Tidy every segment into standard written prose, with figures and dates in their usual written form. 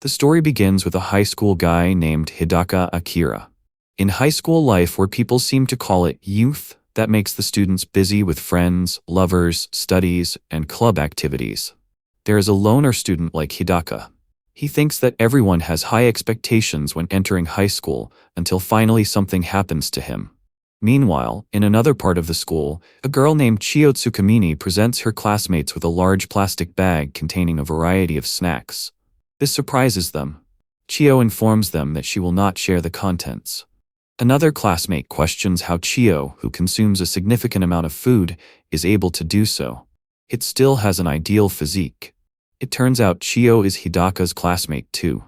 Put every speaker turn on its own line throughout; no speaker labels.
The story begins with a high school guy named Hidaka Akira. In high school life, where people seem to call it youth, that makes the students busy with friends, lovers, studies, and club activities. There is a loner student like Hidaka. He thinks that everyone has high expectations when entering high school until finally something happens to him. Meanwhile, in another part of the school, a girl named Chio Tsukamini presents her classmates with a large plastic bag containing a variety of snacks. This surprises them. Chio informs them that she will not share the contents. Another classmate questions how Chio, who consumes a significant amount of food, is able to do so. It still has an ideal physique. It turns out Chio is Hidaka's classmate too.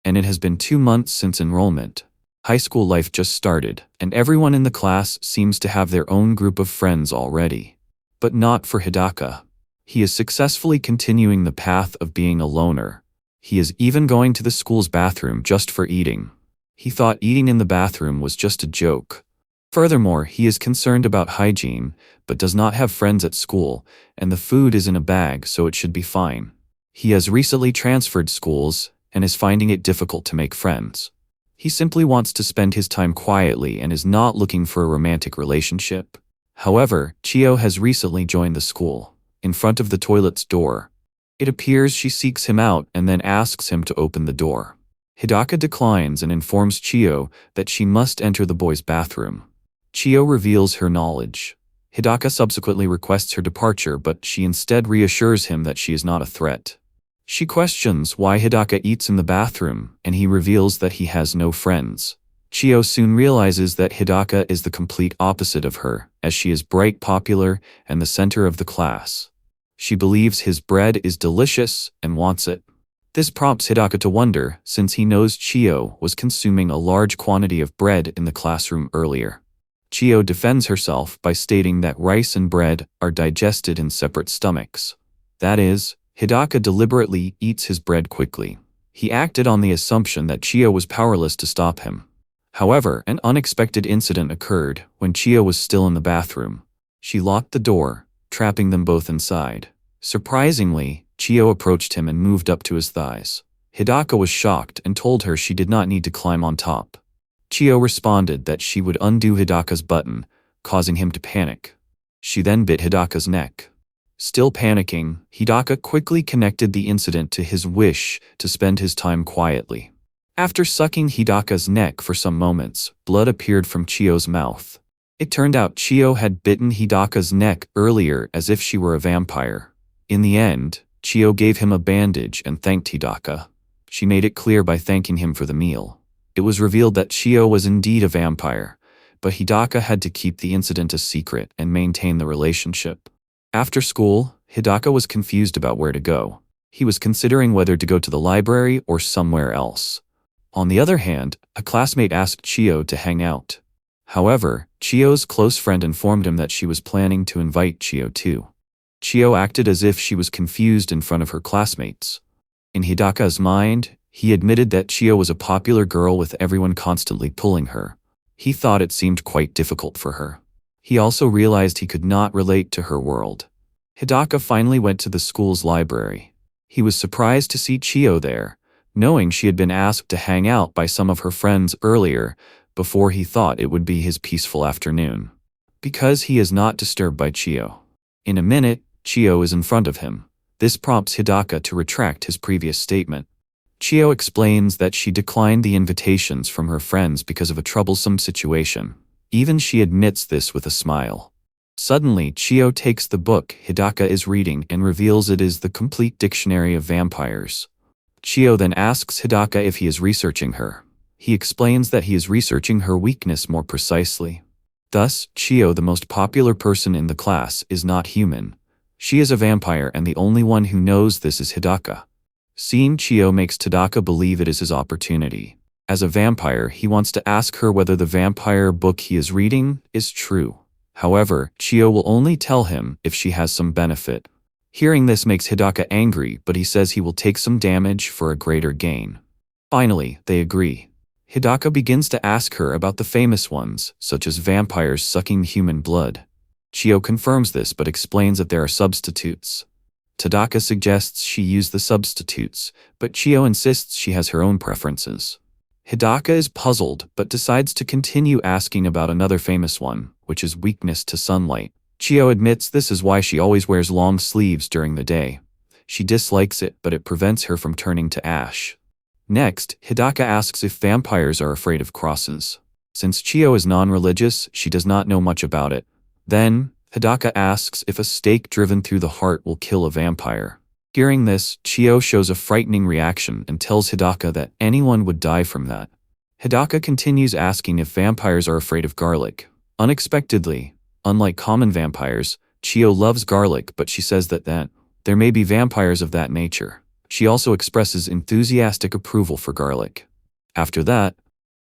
And it has been 2 months since enrollment. High school life just started, and everyone in the class seems to have their own group of friends already. But not for Hidaka. He is successfully continuing the path of being a loner. He is even going to the school's bathroom just for eating. He thought eating in the bathroom was just a joke. Furthermore, he is concerned about hygiene, but does not have friends at school, and the food is in a bag, so it should be fine. He has recently transferred schools, and is finding it difficult to make friends. He simply wants to spend his time quietly and is not looking for a romantic relationship. However, Chio has recently joined the school, in front of the toilet's door. It appears she seeks him out and then asks him to open the door. Hidaka declines and informs Chio that she must enter the boys' bathroom. Chio reveals her knowledge. Hidaka subsequently requests her departure, but she instead reassures him that she is not a threat. She questions why Hidaka eats in the bathroom, and he reveals that he has no friends. Chio soon realizes that Hidaka is the complete opposite of her, as she is bright, popular, and the center of the class. She believes his bread is delicious and wants it. This prompts Hidaka to wonder, since he knows Chio was consuming a large quantity of bread in the classroom earlier. Chio defends herself by stating that rice and bread are digested in separate stomachs. That is, Hidaka deliberately eats his bread quickly. He acted on the assumption that Chio was powerless to stop him. However, an unexpected incident occurred when Chio was still in the bathroom. She locked the door, trapping them both inside. Surprisingly, Chio approached him and moved up to his thighs. Hidaka was shocked and told her she did not need to climb on top. Chio responded that she would undo Hidaka's button, causing him to panic. She then bit Hidaka's neck. Still panicking, Hidaka quickly connected the incident to his wish to spend his time quietly. After sucking Hidaka's neck for some moments, blood appeared from Chio's mouth. It turned out Chio had bitten Hidaka's neck earlier as if she were a vampire. In the end, Chio gave him a bandage and thanked Hidaka. She made it clear by thanking him for the meal. It was revealed that Chio was indeed a vampire, but Hidaka had to keep the incident a secret and maintain the relationship. After school, Hidaka was confused about where to go. He was considering whether to go to the library or somewhere else. On the other hand, a classmate asked Chio to hang out. However, Chio's close friend informed him that she was planning to invite Chio too. Chio acted as if she was confused in front of her classmates. In Hidaka's mind, he admitted that Chio was a popular girl with everyone constantly pulling her. He thought it seemed quite difficult for her. He also realized he could not relate to her world. Hidaka finally went to the school's library. He was surprised to see Chio there, knowing she had been asked to hang out by some of her friends earlier, before he thought it would be his peaceful afternoon. Because he is not disturbed by Chio. In a minute, Chio is in front of him. This prompts Hidaka to retract his previous statement. Chio explains that she declined the invitations from her friends because of a troublesome situation. Even she admits this with a smile. Suddenly, Chio takes the book Hidaka is reading and reveals it is the complete dictionary of vampires. Chio then asks Hidaka if he is researching her. He explains that he is researching her weakness more precisely. Thus, Chio, the most popular person in the class, is not human. She is a vampire, and the only one who knows this is Hidaka. Seeing Chio makes Hidaka believe it is his opportunity. As a vampire, he wants to ask her whether the vampire book he is reading is true. However, Chio will only tell him if she has some benefit. Hearing this makes Hidaka angry, but he says he will take some damage for a greater gain. Finally, they agree. Hidaka begins to ask her about the famous ones, such as vampires sucking human blood. Chio confirms this but explains that there are substitutes. Tadaka suggests she use the substitutes, but Chiyo insists she has her own preferences. Hidaka is puzzled but decides to continue asking about another famous one, which is weakness to sunlight. Chiyo admits this is why she always wears long sleeves during the day. She dislikes it, but it prevents her from turning to ash. Next, Hidaka asks if vampires are afraid of crosses. Since Chiyo is non-religious, she does not know much about it. Then, Hidaka asks if a stake driven through the heart will kill a vampire. Hearing this, Chiyo shows a frightening reaction and tells Hidaka that anyone would die from that. Hidaka continues asking if vampires are afraid of garlic. Unexpectedly, unlike common vampires, Chiyo loves garlic, but she says that there may be vampires of that nature. She also expresses enthusiastic approval for garlic. After that,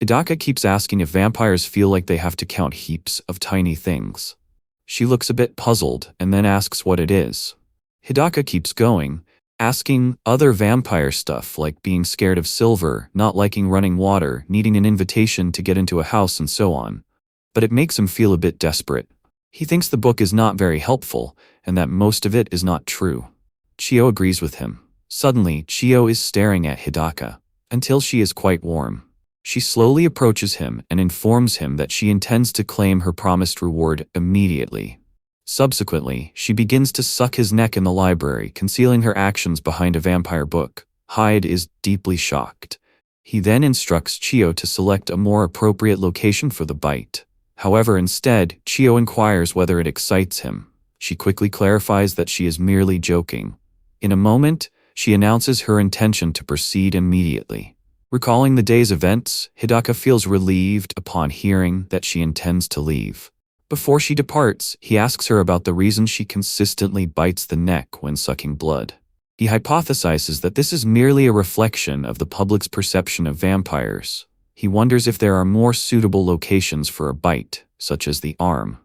Hidaka keeps asking if vampires feel like they have to count heaps of tiny things. She looks a bit puzzled and then asks what it is. Hidaka keeps going, asking other vampire stuff like being scared of silver, not liking running water, needing an invitation to get into a house, and so on. But it makes him feel a bit desperate. He thinks the book is not very helpful and that most of it is not true. Chiyo agrees with him. Suddenly, Chiyo is staring at Hidaka until she is quite warm. She slowly approaches him and informs him that she intends to claim her promised reward immediately. Subsequently, she begins to suck his neck in the library, concealing her actions behind a vampire book. Hyde is deeply shocked. He then instructs Chiyo to select a more appropriate location for the bite. However, instead, Chiyo inquires whether it excites him. She quickly clarifies that she is merely joking. In a moment, she announces her intention to proceed immediately. Recalling the day's events, Hidaka feels relieved upon hearing that she intends to leave. Before she departs, he asks her about the reason she consistently bites the neck when sucking blood. He hypothesizes that this is merely a reflection of the public's perception of vampires. He wonders if there are more suitable locations for a bite, such as the arm.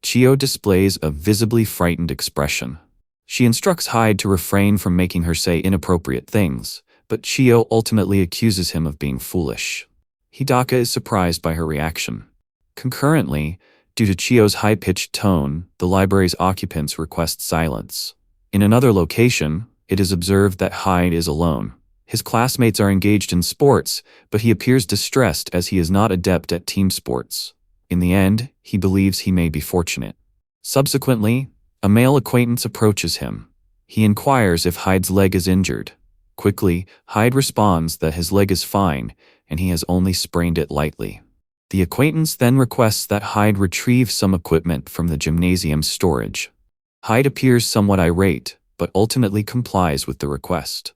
Chiyo displays a visibly frightened expression. She instructs Hyde to refrain from making her say inappropriate things, but Chiyo ultimately accuses him of being foolish. Hidaka is surprised by her reaction. Concurrently, due to Chiyo's high-pitched tone, the library's occupants request silence. In another location, it is observed that Hyde is alone. His classmates are engaged in sports, but he appears distressed as he is not adept at team sports. In the end, he believes he may be fortunate. Subsequently, a male acquaintance approaches him. He inquires if Hyde's leg is injured. Quickly, Hyde responds that his leg is fine and he has only sprained it lightly. The acquaintance then requests that Hyde retrieve some equipment from the gymnasium's storage. Hyde appears somewhat irate, but ultimately complies with the request.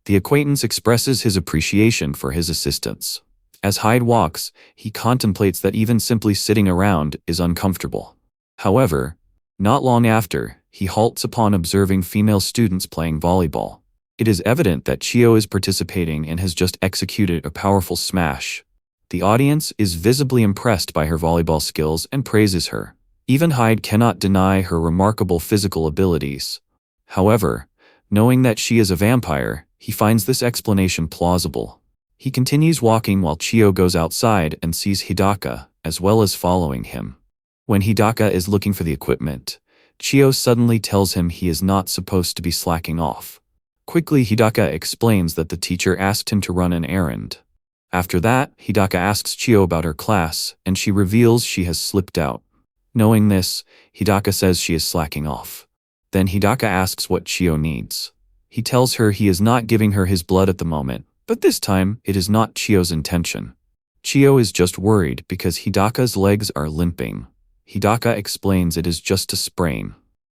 The acquaintance expresses his appreciation for his assistance. As Hyde walks, he contemplates that even simply sitting around is uncomfortable. However, not long after, he halts upon observing female students playing volleyball. It is evident that Chiyo is participating and has just executed a powerful smash. The audience is visibly impressed by her volleyball skills and praises her. Even Hyde cannot deny her remarkable physical abilities. However, knowing that she is a vampire, he finds this explanation plausible. He continues walking while Chiyo goes outside and sees Hidaka, as well as following him. When Hidaka is looking for the equipment, Chiyo suddenly tells him he is not supposed to be slacking off. Quickly, Hidaka explains that the teacher asked him to run an errand. After that, Hidaka asks Chiyo about her class, and she reveals she has slipped out. Knowing this, Hidaka says she is slacking off. Then Hidaka asks what Chiyo needs. He tells her he is not giving her his blood at the moment, but this time it is not Chiyo's intention. Chiyo is just worried because Hidaka's legs are limping. Hidaka explains it is just a sprain.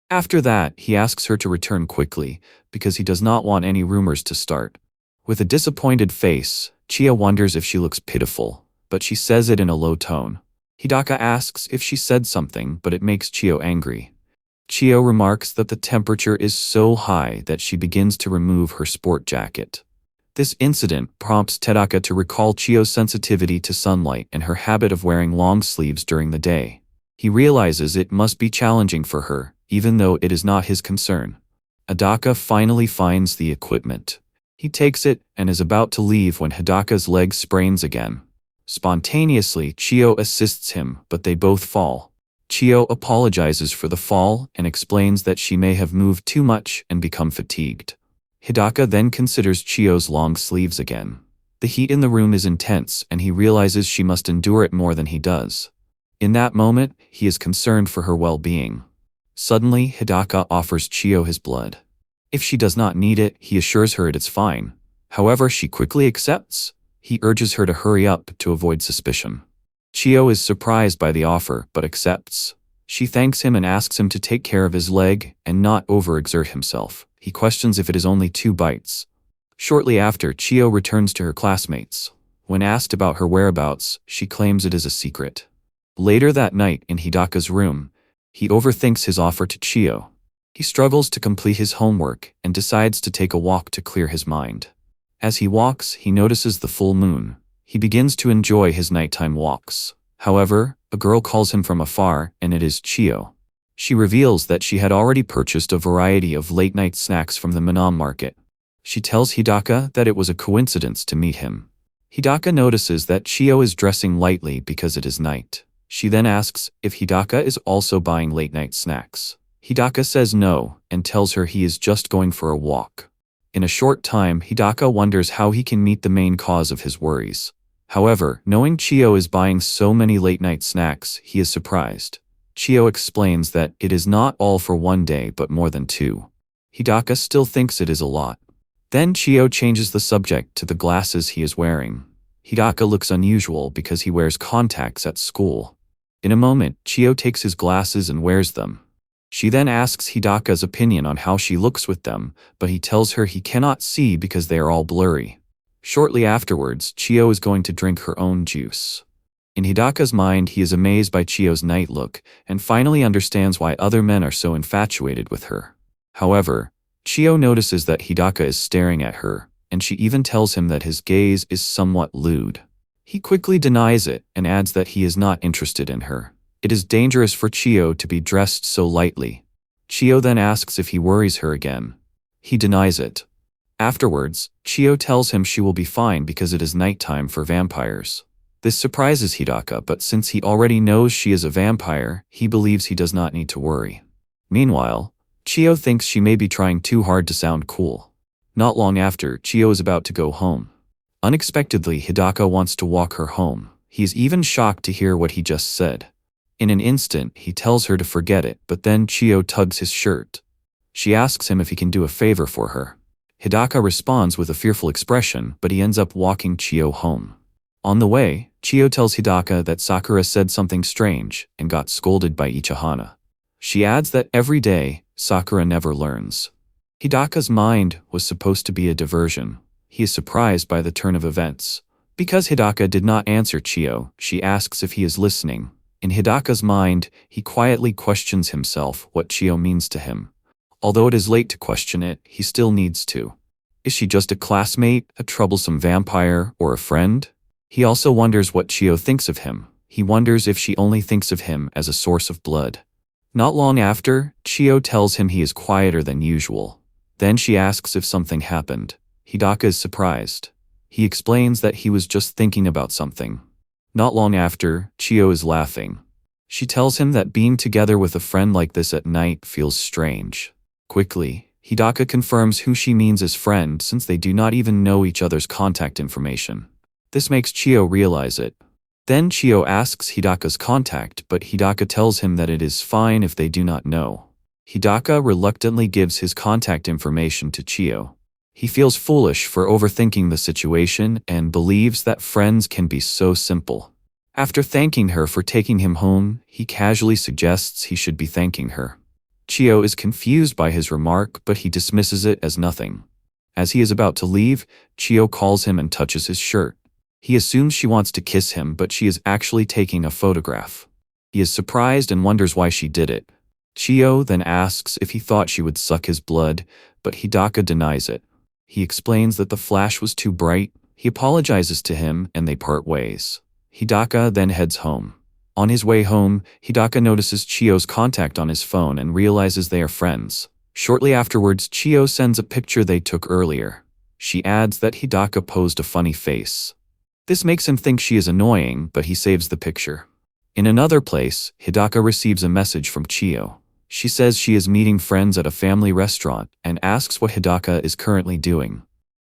After that, he asks her to return quickly because he does not want any rumors to start. With a disappointed face, Chiyo wonders if she looks pitiful, but she says it in a low tone. Hidaka asks if she said something, but it makes Chiyo angry. Chiyo remarks that the temperature is so high that she begins to remove her sport jacket. This incident prompts Hidaka to recall Chiyo's sensitivity to sunlight and her habit of wearing long sleeves during the day. He realizes it must be challenging for her, even though it is not his concern. Hidaka finally finds the equipment. He takes it and is about to leave when Hidaka's leg sprains again. Spontaneously, Chiyo assists him, but they both fall. Chiyo apologizes for the fall and explains that she may have moved too much and become fatigued. Hidaka then considers Chiyo's long sleeves again. The heat in the room is intense and he realizes she must endure it more than he does. In that moment, he is concerned for her well-being. Suddenly, Hidaka offers Chiyo his blood. If she does not need it, he assures her it is fine. However, she quickly accepts. He urges her to hurry up to avoid suspicion. Chiyo is surprised by the offer, but accepts. She thanks him and asks him to take care of his leg and not overexert himself. He questions if it is only 2 bites. Shortly after, Chiyo returns to her classmates. When asked about her whereabouts, she claims it is a secret. Later that night, in Hidaka's room, he overthinks his offer to Chiyo. He struggles to complete his homework and decides to take a walk to clear his mind. As he walks, he notices the full moon. He begins to enjoy his nighttime walks. However, a girl calls him from afar, and it is Chiyo. She reveals that she had already purchased a variety of late-night snacks from the Manhwa market. She tells Hidaka that it was a coincidence to meet him. Hidaka notices that Chiyo is dressing lightly because it is night. She then asks if Hidaka is also buying late-night snacks. Hidaka says no and tells her he is just going for a walk. In a short time, Hidaka wonders how he can meet the main cause of his worries. However, knowing Chiyo is buying so many late-night snacks, he is surprised. Chiyo explains that it is not all for one day but more than 2. Hidaka still thinks it is a lot. Then Chiyo changes the subject to the glasses he is wearing. Hidaka looks unusual because he wears contacts at school. In a moment, Chiyo takes his glasses and wears them. She then asks Hidaka's opinion on how she looks with them, but he tells her he cannot see because they are all blurry. Shortly afterwards, Chiyo is going to drink her own juice. In Hidaka's mind, he is amazed by Chiyo's night look and finally understands why other men are so infatuated with her. However, Chiyo notices that Hidaka is staring at her, and she even tells him that his gaze is somewhat lewd. He quickly denies it and adds that he is not interested in her. It is dangerous for Chiyo to be dressed so lightly. Chiyo then asks if he worries her again. He denies it. Afterwards, Chiyo tells him she will be fine because it is nighttime for vampires. This surprises Hidaka, but since he already knows she is a vampire, he believes he does not need to worry. Meanwhile, Chiyo thinks she may be trying too hard to sound cool. Not long after, Chiyo is about to go home. Unexpectedly, Hidaka wants to walk her home. He is even shocked to hear what he just said. In an instant, he tells her to forget it, but then Chiyo tugs his shirt. She asks him if he can do a favor for her. Hidaka responds with a fearful expression, but he ends up walking Chiyo home. On the way, Chiyo tells Hidaka that Sakura said something strange and got scolded by Ichihana. She adds that every day, Sakura never learns. Hidaka's mind was supposed to be a diversion. He is surprised by the turn of events. Because Hidaka did not answer Chiyo, she asks if he is listening. In Hidaka's mind, he quietly questions himself what Chiyo means to him. Although it is late to question it, he still needs to. Is she just a classmate, a troublesome vampire, or a friend? He also wonders what Chiyo thinks of him. He wonders if she only thinks of him as a source of blood. Not long after, Chiyo tells him he is quieter than usual. Then she asks if something happened. Hidaka is surprised. He explains that he was just thinking about something. Not long after, Chiyo is laughing. She tells him that being together with a friend like this at night feels strange. Quickly, Hidaka confirms who she means as friend since they do not even know each other's contact information. This makes Chiyo realize it. Then Chiyo asks Hidaka's contact, but Hidaka tells him that it is fine if they do not know. Hidaka reluctantly gives his contact information to Chiyo. He feels foolish for overthinking the situation and believes that friends can be so simple. After thanking her for taking him home, he casually suggests he should be thanking her. Chiyo is confused by his remark, but he dismisses it as nothing. As he is about to leave, Chiyo calls him and touches his shirt. He assumes she wants to kiss him, but she is actually taking a photograph. He is surprised and wonders why she did it. Chiyo then asks if he thought she would suck his blood, but Hidaka denies it. He explains that the flash was too bright. He apologizes to him and they part ways. Hidaka then heads home. On his way home, Hidaka notices Chiyo's contact on his phone and realizes they are friends. Shortly afterwards, Chiyo sends a picture they took earlier. She adds that Hidaka posed a funny face. This makes him think she is annoying, but he saves the picture. In another place, Hidaka receives a message from Chiyo. She says she is meeting friends at a family restaurant and asks what Hidaka is currently doing.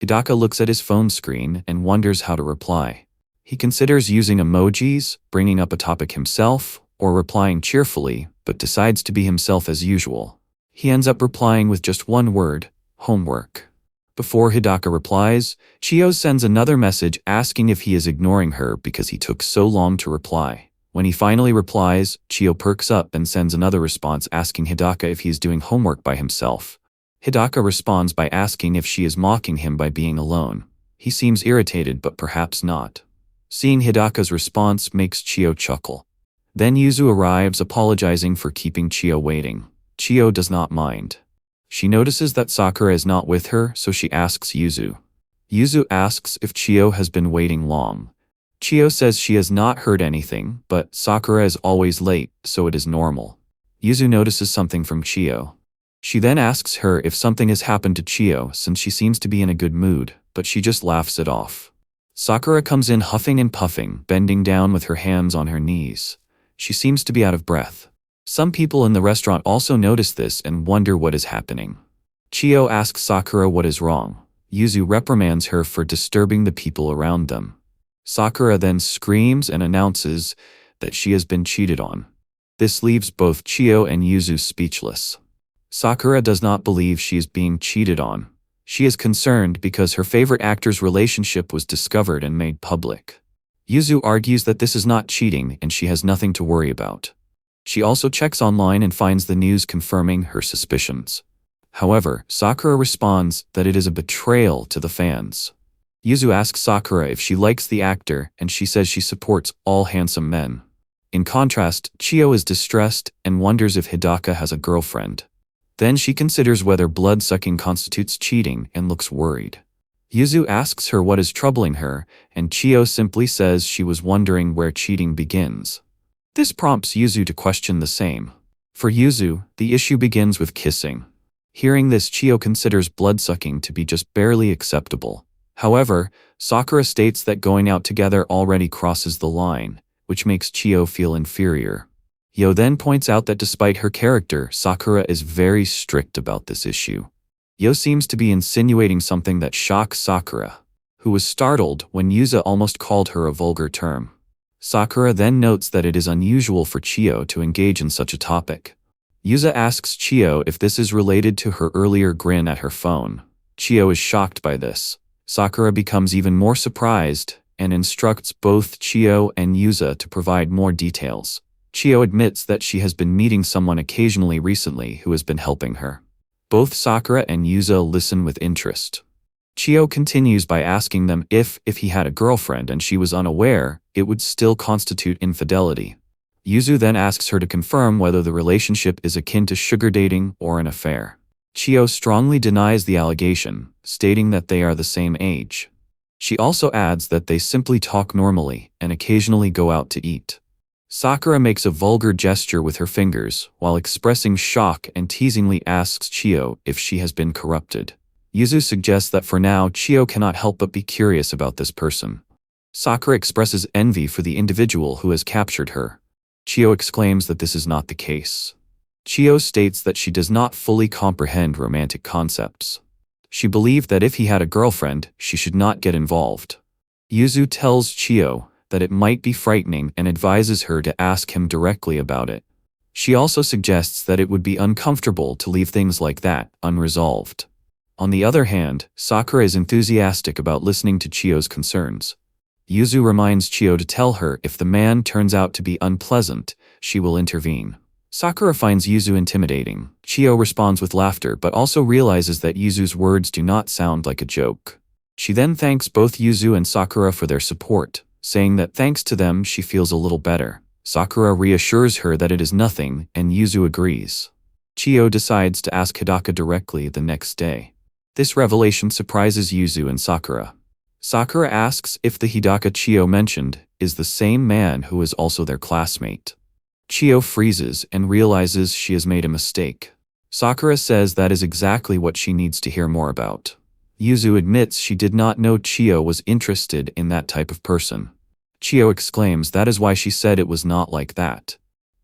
Hidaka looks at his phone screen and wonders how to reply. He considers using emojis, bringing up a topic himself, or replying cheerfully, but decides to be himself as usual. He ends up replying with just one word, homework. Before Hidaka replies, Chiyo sends another message asking if he is ignoring her because he took so long to reply. When he finally replies, Chiyo perks up and sends another response asking Hidaka if he is doing homework by himself. Hidaka responds by asking if she is mocking him by being alone. He seems irritated, but perhaps not. Seeing Hidaka's response makes Chiyo chuckle. Then Yuzu arrives, apologizing for keeping Chiyo waiting. Chiyo does not mind. She notices that Sakura is not with her, so she asks Yuzu. Yuzu asks if Chiyo has been waiting long. Chiyo says she has not heard anything, but Sakura is always late, so it is normal. Yuzu notices something from Chiyo. She then asks her if something has happened to Chiyo since she seems to be in a good mood, but she just laughs it off. Sakura comes in huffing and puffing, bending down with her hands on her knees. She seems to be out of breath. Some people in the restaurant also notice this and wonder what is happening. Chiyo asks Sakura what is wrong. Yuzu reprimands her for disturbing the people around them. Sakura then screams and announces that she has been cheated on. This leaves both Chiyo and Yuzu speechless. Sakura does not believe she is being cheated on. She is concerned because her favorite actor's relationship was discovered and made public. Yuzu argues that this is not cheating and she has nothing to worry about. She also checks online and finds the news confirming her suspicions. However, Sakura responds that it is a betrayal to the fans. Yuzu asks Sakura if she likes the actor, and she says she supports all handsome men. In contrast, Chiyo is distressed and wonders if Hidaka has a girlfriend. Then she considers whether blood-sucking constitutes cheating and looks worried. Yuzu asks her what is troubling her, and Chiyo simply says she was wondering where cheating begins. This prompts Yuzu to question the same. For Yuzu, the issue begins with kissing. Hearing this, Chiyo considers blood-sucking to be just barely acceptable. However, Sakura states that going out together already crosses the line, which makes Chiyo feel inferior. Yo then points out that despite her character, Sakura is very strict about this issue. Yo seems to be insinuating something that shocks Sakura, who was startled when Yuzu almost called her a vulgar term. Sakura then notes that it is unusual for Chiyo to engage in such a topic. Yuzu asks Chiyo if this is related to her earlier grin at her phone. Chiyo is shocked by this. Sakura becomes even more surprised and instructs both Chiyo and Yuzu to provide more details. Chiyo admits that she has been meeting someone occasionally recently who has been helping her. Both Sakura and Yuzu listen with interest. Chiyo continues by asking them if he had a girlfriend and she was unaware, it would still constitute infidelity. Yuzu then asks her to confirm whether the relationship is akin to sugar dating or an affair. Chiyo strongly denies the allegation, stating that they are the same age. She also adds that they simply talk normally and occasionally go out to eat. Sakura makes a vulgar gesture with her fingers while expressing shock and teasingly asks Chiyo if she has been corrupted. Yuzu suggests that for now Chiyo cannot help but be curious about this person. Sakura expresses envy for the individual who has captured her. Chiyo exclaims that this is not the case. Chiyo states that she does not fully comprehend romantic concepts. She believed that if he had a girlfriend, she should not get involved. Yuzu tells Chiyo that it might be frightening and advises her to ask him directly about it. She also suggests that it would be uncomfortable to leave things like that unresolved. On the other hand, Sakura is enthusiastic about listening to Chiyo's concerns. Yuzu reminds Chiyo to tell her if the man turns out to be unpleasant, she will intervene. Sakura finds Yuzu intimidating. Chiyo responds with laughter but also realizes that Yuzu's words do not sound like a joke. She then thanks both Yuzu and Sakura for their support, saying that thanks to them she feels a little better. Sakura reassures her that it is nothing, and Yuzu agrees. Chiyo decides to ask Hidaka directly the next day. This revelation surprises Yuzu and Sakura. Sakura asks if the Hidaka Chiyo mentioned is the same man who is also their classmate. Chiyo freezes and realizes she has made a mistake. Sakura says that is exactly what she needs to hear more about. Yuzu admits she did not know Chiyo was interested in that type of person. Chio exclaims that is why she said it was not like that.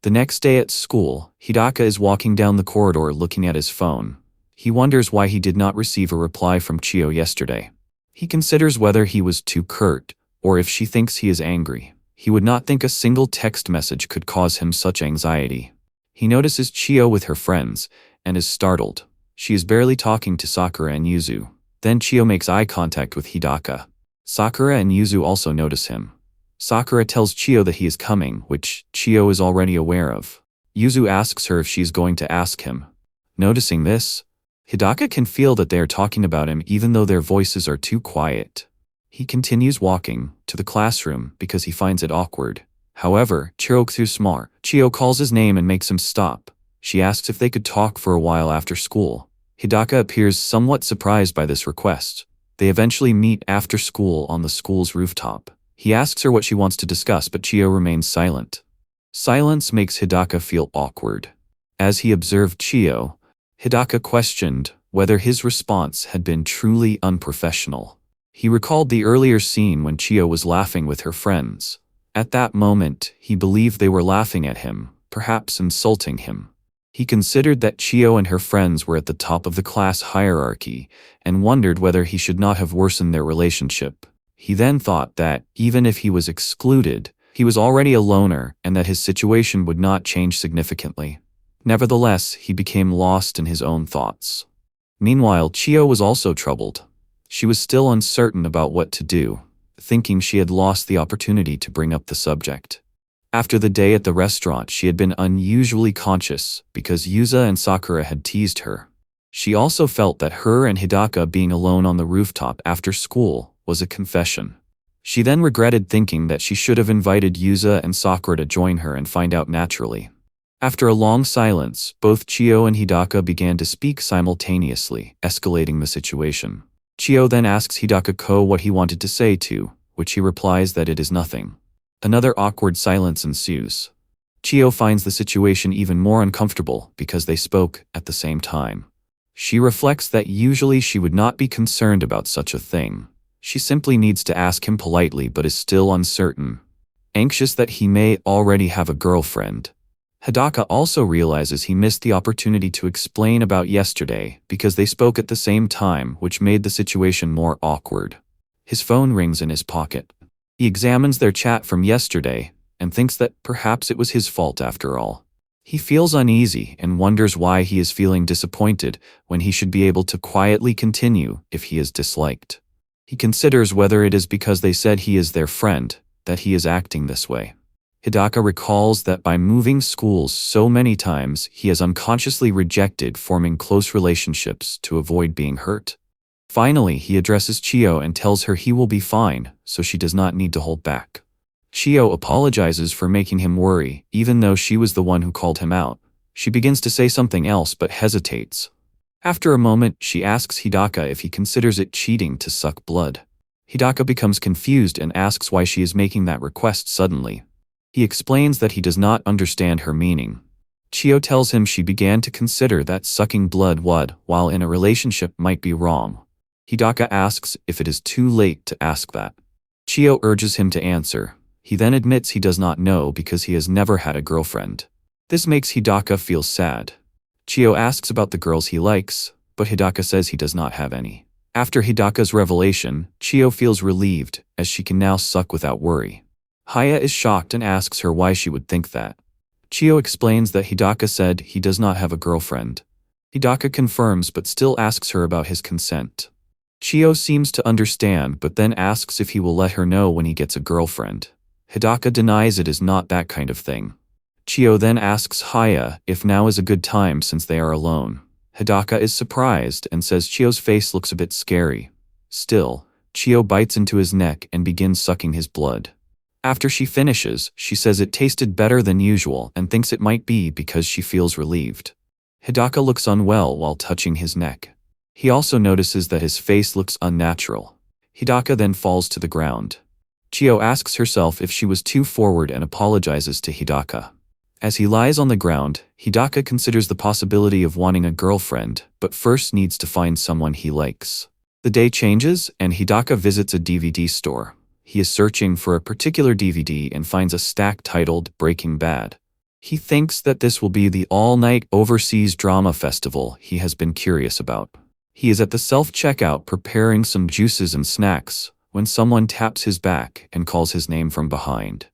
The next day at school, Hidaka is walking down the corridor looking at his phone. He wonders why he did not receive a reply from Chio yesterday. He considers whether he was too curt, or if she thinks he is angry. He would not think a single text message could cause him such anxiety. He notices Chio with her friends, and is startled. She is barely talking to Sakura and Yuzu. Then Chio makes eye contact with Hidaka. Sakura and Yuzu also notice him. Sakura tells Chio that he is coming, which Chio is already aware of. Yuzu asks her if she is going to ask him. Noticing this, Hidaka can feel that they are talking about him even though their voices are too quiet. He continues walking to the classroom because he finds it awkward. However, Chio calls his name and makes him stop. She asks if they could talk for a while after school. Hidaka appears somewhat surprised by this request. They eventually meet after school on the school's rooftop. He asks her what she wants to discuss, but Chio remains silent. Silence makes Hidaka feel awkward. As he observed Chio, Hidaka questioned whether his response had been truly unprofessional. He recalled the earlier scene when Chio was laughing with her friends. At that moment, he believed they were laughing at him, perhaps insulting him. He considered that Chio and her friends were at the top of the class hierarchy, and wondered whether he should not have worsened their relationship. He then thought that, even if he was excluded, he was already a loner and that his situation would not change significantly. Nevertheless, he became lost in his own thoughts. Meanwhile, Chio was also troubled. She was still uncertain about what to do, thinking she had lost the opportunity to bring up the subject. After the day at the restaurant, she had been unusually conscious because Yuza and Sakura had teased her. She also felt that her and Hidaka being alone on the rooftop after school was a confession. She then regretted thinking that she should have invited Yuza and Sakura to join her and find out naturally. After a long silence, both Chio and Hidaka began to speak simultaneously, escalating the situation. Chio then asks Hidaka what he wanted to say to, which he replies that it is nothing. Another awkward silence ensues. Chio finds the situation even more uncomfortable because they spoke at the same time. She reflects that usually she would not be concerned about such a thing. She simply needs to ask him politely but is still uncertain. Anxious that he may already have a girlfriend. Hidaka also realizes he missed the opportunity to explain about yesterday because they spoke at the same time, which made the situation more awkward. His phone rings in his pocket. He examines their chat from yesterday and thinks that perhaps it was his fault after all. He feels uneasy and wonders why he is feeling disappointed when he should be able to quietly continue if he is disliked. He considers whether it is because they said he is their friend that he is acting this way. Hidaka recalls that by moving schools so many times, he has unconsciously rejected forming close relationships to avoid being hurt. Finally, he addresses Chio and tells her he will be fine, so she does not need to hold back. Chio apologizes for making him worry, even though she was the one who called him out. She begins to say something else but hesitates. After a moment, she asks Hidaka if he considers it cheating to suck blood. Hidaka becomes confused and asks why she is making that request suddenly. He explains that he does not understand her meaning. Chio tells him she began to consider that sucking blood while in a relationship might be wrong. Hidaka asks if it is too late to ask that. Chio urges him to answer. He then admits he does not know because he has never had a girlfriend. This makes Hidaka feel sad. Chio asks about the girls he likes, but Hidaka says he does not have any. After Hidaka's revelation, Chio feels relieved as she can now suck without worry. Haya is shocked and asks her why she would think that. Chio explains that Hidaka said he does not have a girlfriend. Hidaka confirms but still asks her about his consent. Chio seems to understand but then asks if he will let her know when he gets a girlfriend. Hidaka denies it is not that kind of thing. Chio then asks Haya if now is a good time since they are alone. Hidaka is surprised and says Chio's face looks a bit scary. Still, Chio bites into his neck and begins sucking his blood. After she finishes, she says it tasted better than usual and thinks it might be because she feels relieved. Hidaka looks unwell while touching his neck. He also notices that his face looks unnatural. Hidaka then falls to the ground. Chio asks herself if she was too forward and apologizes to Hidaka. As he lies on the ground, Hidaka considers the possibility of wanting a girlfriend, but first needs to find someone he likes. The day changes, and Hidaka visits a DVD store. He is searching for a particular DVD and finds a stack titled Breaking Bad. He thinks that this will be the all-night overseas drama festival he has been curious about. He is at the self-checkout preparing some juices and snacks when someone taps his back and calls his name from behind.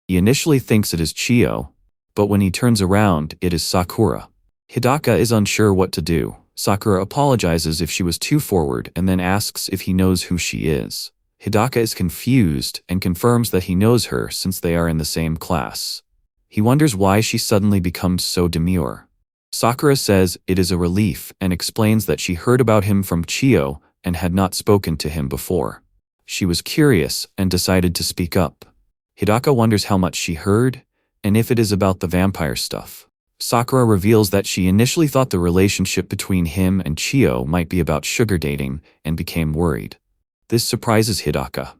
He initially thinks it is Chiyo, but when he turns around, it is Sakura. Hidaka is unsure what to do. Sakura apologizes if she was too forward and then asks if he knows who she is. Hidaka is confused and confirms that he knows her since they are in the same class. He wonders why she suddenly becomes so demure. Sakura says it is a relief and explains that she heard about him from Chiyo and had not spoken to him before. She was curious and decided to speak up. Hidaka wonders how much she heard and if it is about the vampire stuff. Sakura reveals that she initially thought the relationship between him and Chiyo might be about sugar dating and became worried. This surprises Hidaka.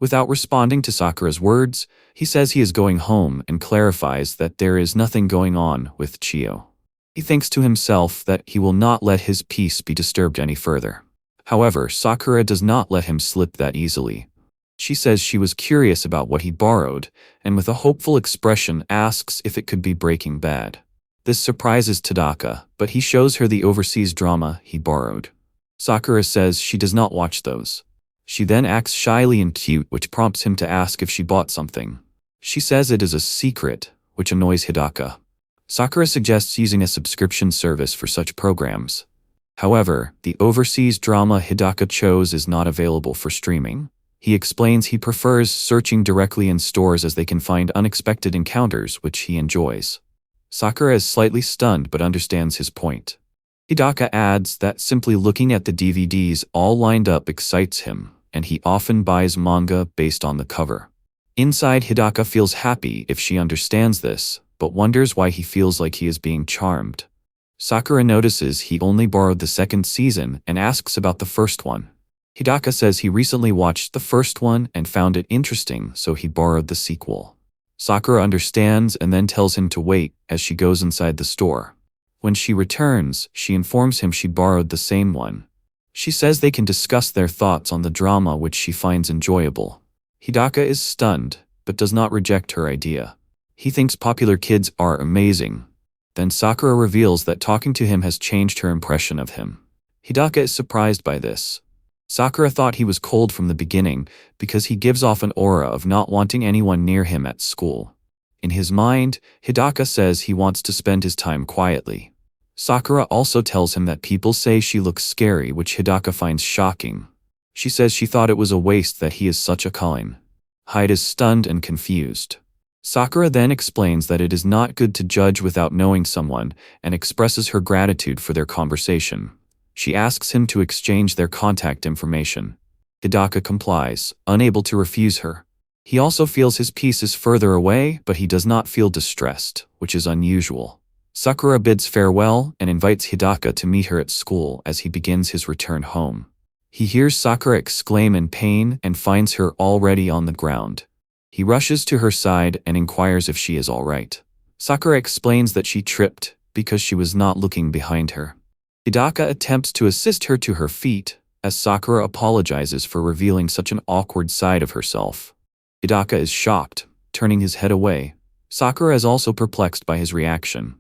Without responding to Sakura's words, he says he is going home and clarifies that there is nothing going on with Chiyo. He thinks to himself that he will not let his peace be disturbed any further. However, Sakura does not let him slip that easily. She says she was curious about what he borrowed, and with a hopeful expression asks if it could be Breaking Bad. This surprises Tadaka, but he shows her the overseas drama he borrowed. Sakura says she does not watch those. She then acts shyly and cute, which prompts him to ask if she bought something. She says it is a secret, which annoys Hidaka. Sakura suggests using a subscription service for such programs. However, the overseas drama Hidaka chose is not available for streaming. He explains he prefers searching directly in stores as they can find unexpected encounters which he enjoys. Sakura is slightly stunned but understands his point. Hidaka adds that simply looking at the DVDs all lined up excites him, and he often buys manga based on the cover. Inside, Hidaka feels happy if she understands this, but wonders why he feels like he is being charmed. Sakura notices he only borrowed the second season and asks about the first one. Hidaka says he recently watched the first one and found it interesting, so he borrowed the sequel. Sakura understands and then tells him to wait as she goes inside the store. When she returns, she informs him she borrowed the same one. She says they can discuss their thoughts on the drama, which she finds enjoyable. Hidaka is stunned, but does not reject her idea. He thinks popular kids are amazing. Then Sakura reveals that talking to him has changed her impression of him. Hidaka is surprised by this. Sakura thought he was cold from the beginning because he gives off an aura of not wanting anyone near him at school. In his mind, Hidaka says he wants to spend his time quietly. Sakura also tells him that people say she looks scary, which Hidaka finds shocking. She says she thought it was a waste that he is such a Cullen. Hyde is stunned and confused. Sakura then explains that it is not good to judge without knowing someone and expresses her gratitude for their conversation. She asks him to exchange their contact information. Hidaka complies, unable to refuse her. He also feels his peace is further away, but he does not feel distressed, which is unusual. Sakura bids farewell and invites Hidaka to meet her at school as he begins his return home. He hears Sakura exclaim in pain and finds her already on the ground. He rushes to her side and inquires if she is all right. Sakura explains that she tripped because she was not looking behind her. Hidaka attempts to assist her to her feet, as Sakura apologizes for revealing such an awkward side of herself. Hidaka is shocked, turning his head away. Sakura is also perplexed by his reaction.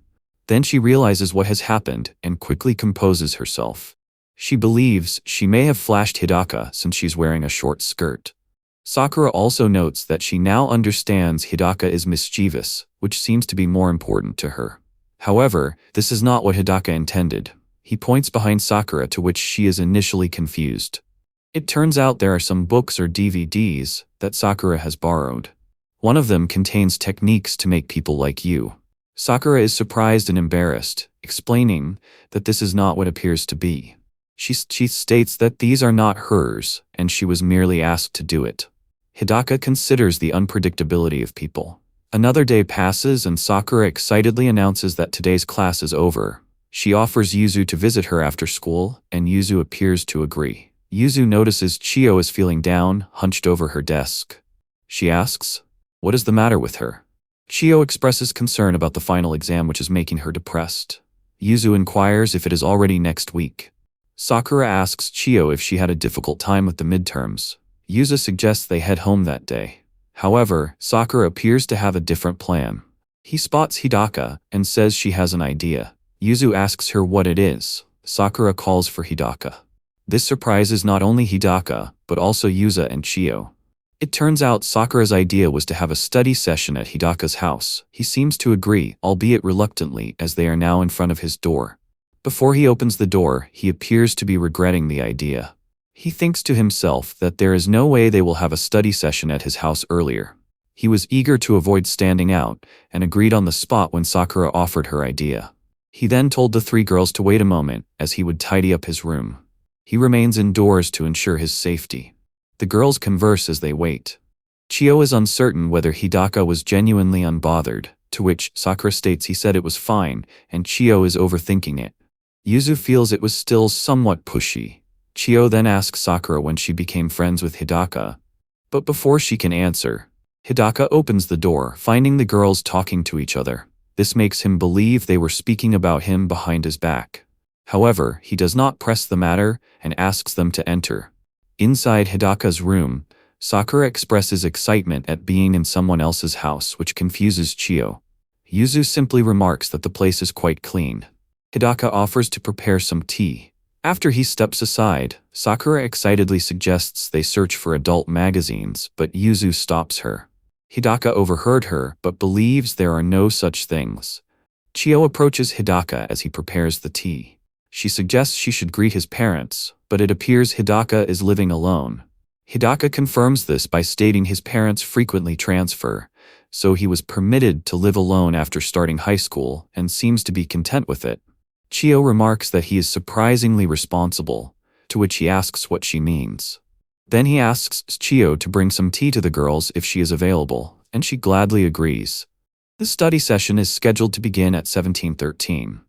Then she realizes what has happened and quickly composes herself. She believes she may have flashed Hidaka since she's wearing a short skirt. Sakura also notes that she now understands Hidaka is mischievous, which seems to be more important to her. However, this is not what Hidaka intended. He points behind Sakura, to which she is initially confused. It turns out there are some books or DVDs that Sakura has borrowed. One of them contains techniques to make people like you. Sakura is surprised and embarrassed, explaining that this is not what appears to be. She states that these are not hers, and she was merely asked to do it. Hidaka considers the unpredictability of people. Another day passes and Sakura excitedly announces that today's class is over. She offers Yuzu to visit her after school, and Yuzu appears to agree. Yuzu notices Chiyo is feeling down, hunched over her desk. She asks, "What is the matter with her?" Chiyo expresses concern about the final exam, which is making her depressed. Yuzu inquires if it is already next week. Sakura asks Chiyo if she had a difficult time with the midterms. Yuzu suggests they head home that day. However, Sakura appears to have a different plan. He spots Hidaka and says she has an idea. Yuzu asks her what it is. Sakura calls for Hidaka. This surprises not only Hidaka, but also Yuzu and Chiyo. It turns out Sakura's idea was to have a study session at Hidaka's house. He seems to agree, albeit reluctantly, as they are now in front of his door. Before he opens the door, he appears to be regretting the idea. He thinks to himself that there is no way they will have a study session at his house earlier. He was eager to avoid standing out, and agreed on the spot when Sakura offered her idea. He then told the three girls to wait a moment, as he would tidy up his room. He remains indoors to ensure his safety. The girls converse as they wait. Chiyo is uncertain whether Hidaka was genuinely unbothered, to which Sakura states he said it was fine, and Chiyo is overthinking it. Yuzu feels it was still somewhat pushy. Chiyo then asks Sakura when she became friends with Hidaka. But before she can answer, Hidaka opens the door, finding the girls talking to each other. This makes him believe they were speaking about him behind his back. However, he does not press the matter and asks them to enter. Inside Hidaka's room, Sakura expresses excitement at being in someone else's house, which confuses Chiyo. Yuzu simply remarks that the place is quite clean. Hidaka offers to prepare some tea. After he steps aside, Sakura excitedly suggests they search for adult magazines, but Yuzu stops her. Hidaka overheard her, but believes there are no such things. Chiyo approaches Hidaka as he prepares the tea. She suggests she should greet his parents, but it appears Hidaka is living alone. Hidaka confirms this by stating his parents frequently transfer, so he was permitted to live alone after starting high school and seems to be content with it. Chiyo remarks that he is surprisingly responsible, to which he asks what she means. Then he asks Chiyo to bring some tea to the girls if she is available, and she gladly agrees. The study session is scheduled to begin at 17:13.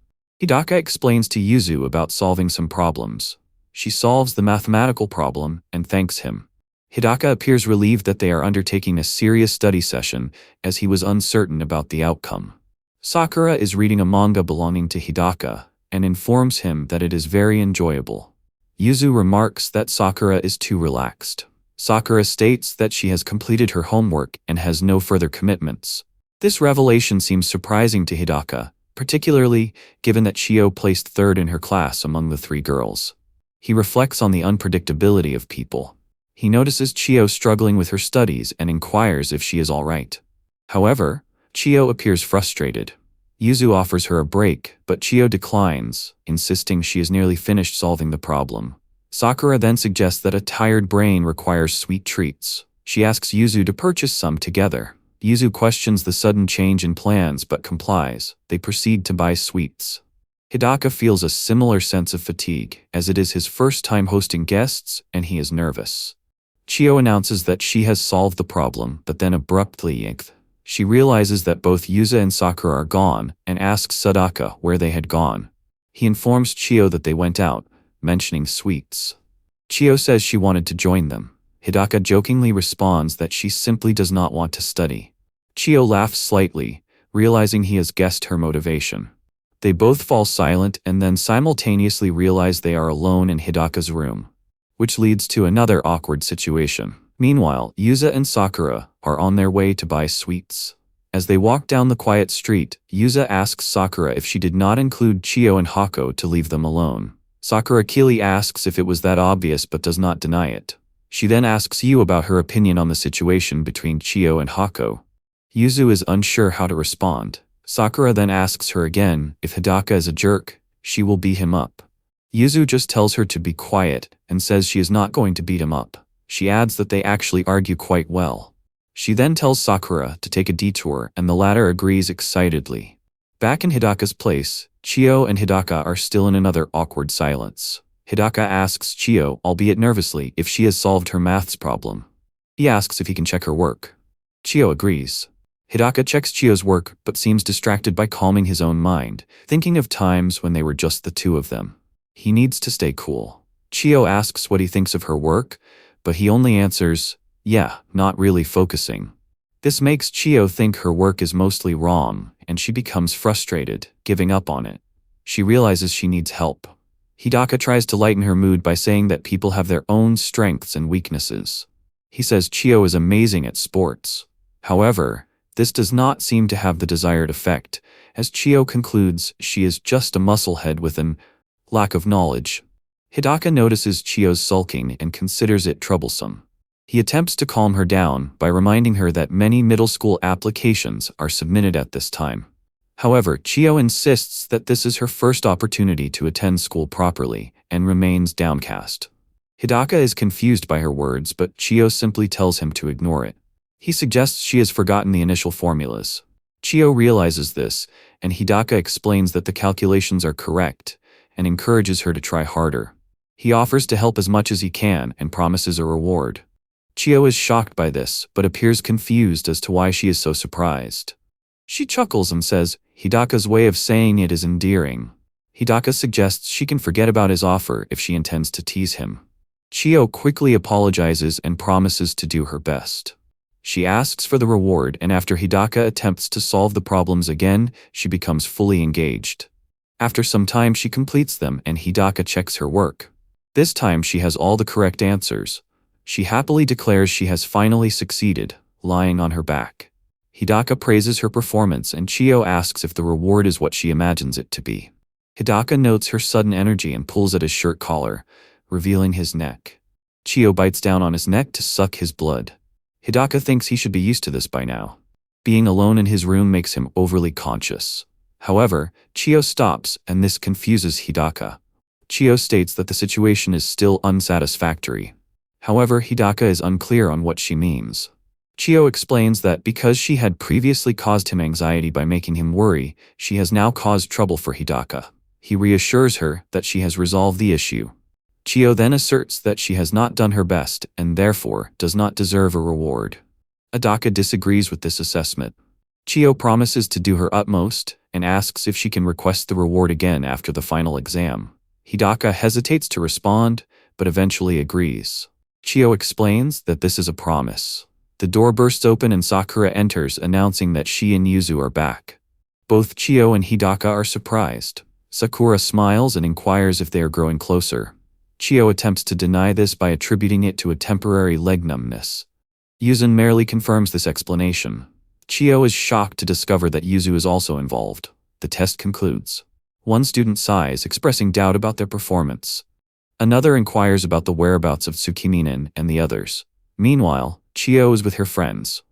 Hidaka explains to Yuzu about solving some problems. She solves the mathematical problem and thanks him. Hidaka appears relieved that they are undertaking a serious study session, as he was uncertain about the outcome. Sakura is reading a manga belonging to Hidaka, and informs him that it is very enjoyable. Yuzu remarks that Sakura is too relaxed. Sakura states that she has completed her homework and has no further commitments. This revelation seems surprising to Hidaka, particularly given that Chiyo placed third in her class among the three girls. He reflects on the unpredictability of people. He notices Chiyo struggling with her studies and inquires if she is all right. However, Chiyo appears frustrated. Yuzu offers her a break, but Chiyo declines, insisting she is nearly finished solving the problem. Sakura then suggests that a tired brain requires sweet treats. She asks Yuzu to purchase some together. Yuzu questions the sudden change in plans but complies. They proceed to buy sweets. Hidaka feels a similar sense of fatigue, as it is his first time hosting guests and he is nervous. Chiyo announces that she has solved the problem, but then abruptly yanked. She realizes that both Yuzu and Sakura are gone and asks Sadaka where they had gone. He informs Chiyo that they went out, mentioning sweets. Chiyo says she wanted to join them. Hidaka jokingly responds that she simply does not want to study. Chiyo laughs slightly, realizing he has guessed her motivation. They both fall silent and then simultaneously realize they are alone in Hidaka's room, which leads to another awkward situation. Meanwhile, Yuzu and Sakura are on their way to buy sweets. As they walk down the quiet street, Yuzu asks Sakura if she did not include Chiyo and Hako to leave them alone. Sakura keelly asks if it was that obvious but does not deny it. She then asks Yu about her opinion on the situation between Chiyo and Hako. Yuzu is unsure how to respond. Sakura then asks her again if Hidaka is a jerk, she will beat him up. Yuzu just tells her to be quiet and says she is not going to beat him up. She adds that they actually argue quite well. She then tells Sakura to take a detour and the latter agrees excitedly. Back in Hidaka's place, Chiyo and Hidaka are still in another awkward silence. Hidaka asks Chiyo, albeit nervously, if she has solved her maths problem. He asks if he can check her work. Chiyo agrees. Hidaka checks Chiyo's work but seems distracted by calming his own mind, thinking of times when they were just the two of them. He needs to stay cool. Chiyo asks what he thinks of her work, but he only answers, yeah, not really focusing. This makes Chiyo think her work is mostly wrong, and she becomes frustrated, giving up on it. She realizes she needs help. Hidaka tries to lighten her mood by saying that people have their own strengths and weaknesses. He says Chio is amazing at sports. However, this does not seem to have the desired effect, as Chio concludes she is just a musclehead with an lack of knowledge. Hidaka notices Chio's sulking and considers it troublesome. He attempts to calm her down by reminding her that many middle school applications are submitted at this time. However, Chio insists that this is her first opportunity to attend school properly and remains downcast. Hidaka is confused by her words, but Chio simply tells him to ignore it. He suggests she has forgotten the initial formulas. Chio realizes this, and Hidaka explains that the calculations are correct and encourages her to try harder. He offers to help as much as he can and promises a reward. Chio is shocked by this, but appears confused as to why she is so surprised. She chuckles and says Hidaka's way of saying it is endearing. Hidaka suggests she can forget about his offer if she intends to tease him. Chio quickly apologizes and promises to do her best. She asks for the reward, and after Hidaka attempts to solve the problems again, she becomes fully engaged. After some time she completes them and Hidaka checks her work. This time she has all the correct answers. She happily declares she has finally succeeded, lying on her back. Hidaka praises her performance and Chio asks if the reward is what she imagines it to be. Hidaka notes her sudden energy and pulls at his shirt collar, revealing his neck. Chio bites down on his neck to suck his blood. Hidaka thinks he should be used to this by now. Being alone in his room makes him overly conscious. However, Chio stops and this confuses Hidaka. Chio states that the situation is still unsatisfactory. However, Hidaka is unclear on what she means. Chio explains that because she had previously caused him anxiety by making him worry, she has now caused trouble for Hidaka. He reassures her that she has resolved the issue. Chio then asserts that she has not done her best and therefore does not deserve a reward. Hidaka disagrees with this assessment. Chio promises to do her utmost and asks if she can request the reward again after the final exam. Hidaka hesitates to respond, but eventually agrees. Chio explains that this is a promise. The door bursts open and Sakura enters, announcing that she and Yuzu are back. Both Chio and Hidaka are surprised. Sakura smiles and inquires if they are growing closer. Chio attempts to deny this by attributing it to a temporary leg numbness. Yuzu merely confirms this explanation. Chio is shocked to discover that Yuzu is also involved. The test concludes. One student sighs, expressing doubt about their performance. Another inquires about the whereabouts of Tsukiminen and the others. Meanwhile, Chio is with her friends.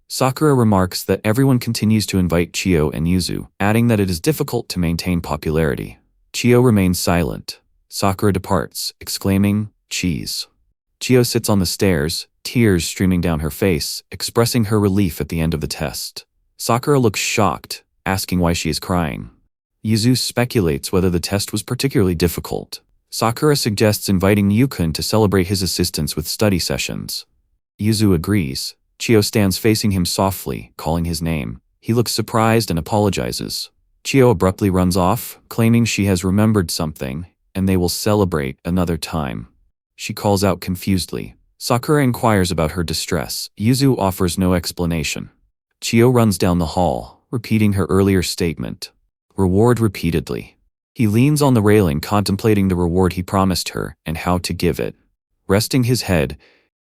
Sakura remarks that everyone continues to invite Chio and Yuzu, adding that it is difficult to maintain popularity. Chio remains silent. Sakura departs, exclaiming, "Cheese." Chio sits on the stairs, tears streaming down her face, expressing her relief at the end of the test. Sakura looks shocked, asking why she is crying. Yuzu speculates whether the test was particularly difficult. Sakura suggests inviting Yukun to celebrate his assistance with study sessions. Yuzu agrees. Chio stands facing him softly, calling his name. He looks surprised and apologizes. Chio abruptly runs off, claiming she has remembered something, and they will celebrate another time. She calls out confusedly. Sakura inquires about her distress. Yuzu offers no explanation. Chio runs down the hall, repeating her earlier statement. Reward repeatedly. He leans on the railing, contemplating the reward he promised her and how to give it. Resting his head,